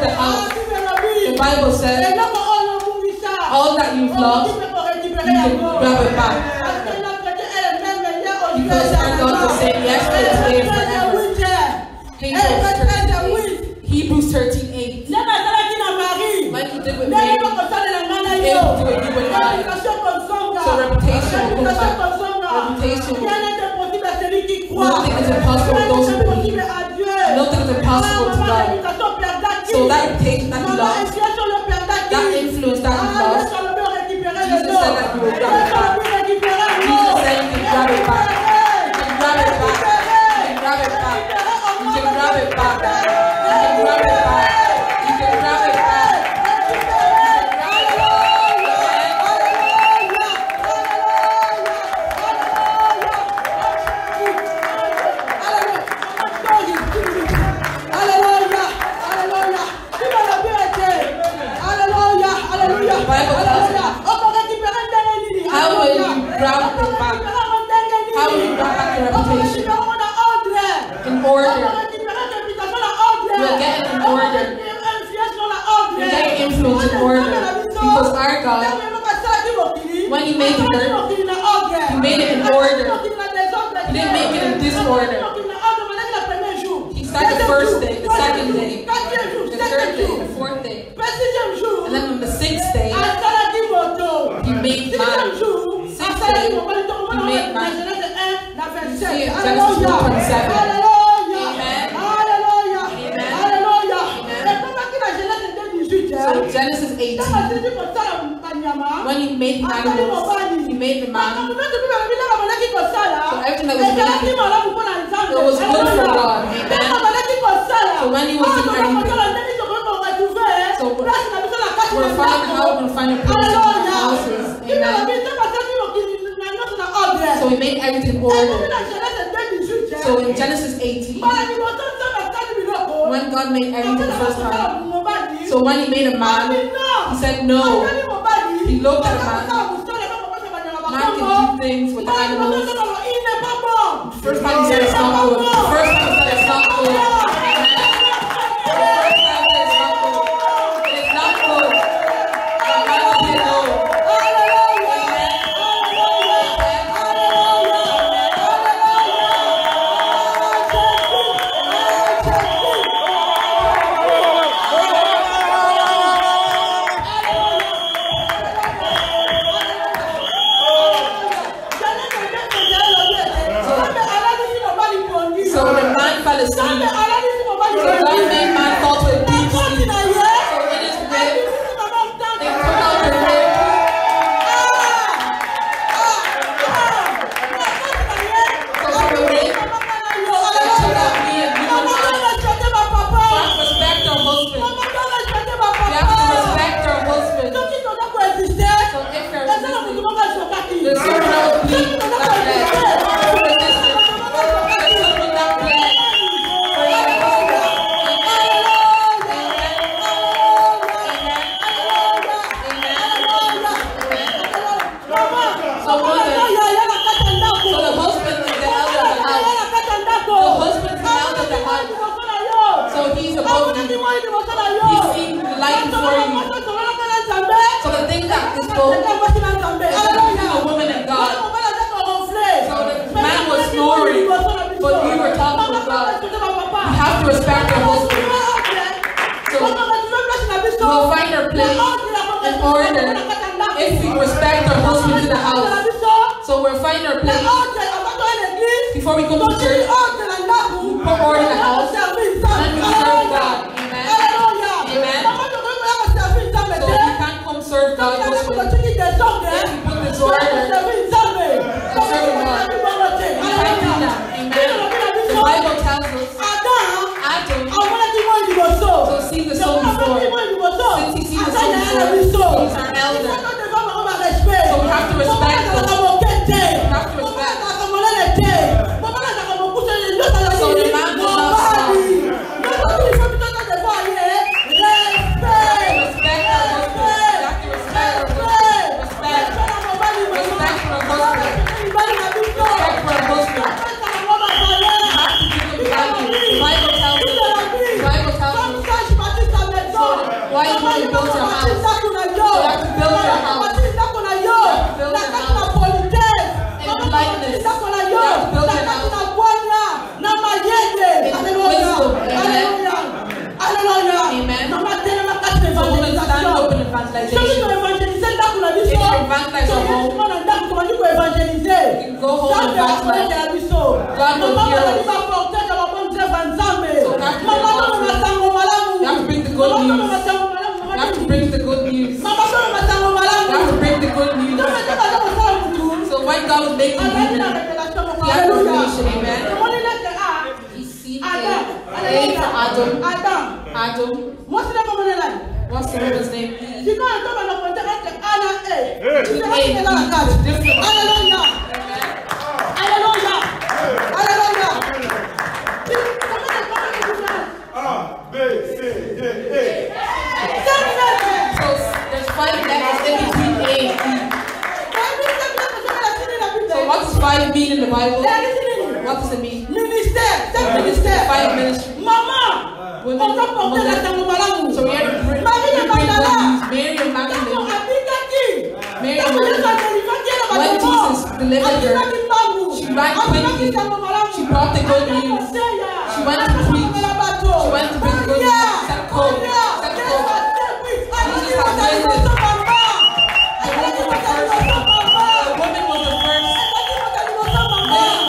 the house. The Bible says, all that you've lost, you can grab it back. Because our God the same yesterday, today, and forever. Hebrews 13:8. Like he did with Mary, he's able to do it with I. So reputation will come back. Reputation will. Nothing is impossible with those who believe. Nothing is impossible to God. So that reputation that he lost, that influence that he lost, Jesus said that you will grab it back. Jesus said you can grab it back. You can grab it back. You can grab it back. You can grab it back. You can grab it back. You can grab it back. In order. We'll get it in order. We'll get influence in order. Because our God, when he made the earth, he made it in order. He didn't make it in disorder. He started the first day, the second day, the third day, the fourth day. And then on the sixth day, he made man. Sixth day, he made man. See it, Genesis 1:27. So Genesis 18, when he made the animals, he made the man. So everything that was made, it was good for God. Amen. So when he was doing everything, so we're finding how we can find a place in our houses. Amen. So he made everything in order. So in Genesis 18, when God made everything the first time, so when he made a man, he said no. He looked at a man. Man can do things with the animals. First time he said it's not good. First time he said it's not good. It's not good. I'm not going to say no. heroes. You have to bring the good news. You have to bring the good news. You have to bring the good news. So when God was making human, he had revelation, amen. He seen A for Adam. What's the woman's name? Hallelujah. Hallelujah. Hallelujah. So there's 5 letters in between A and E. So what does 5 mean in the Bible? What does it mean? Minister. 5 ministry. Mama. Women. So we have to bring Mary and Magdalene. Mary and when Jesus delivered her, she ran quickly. She brought the good news. She went to preach.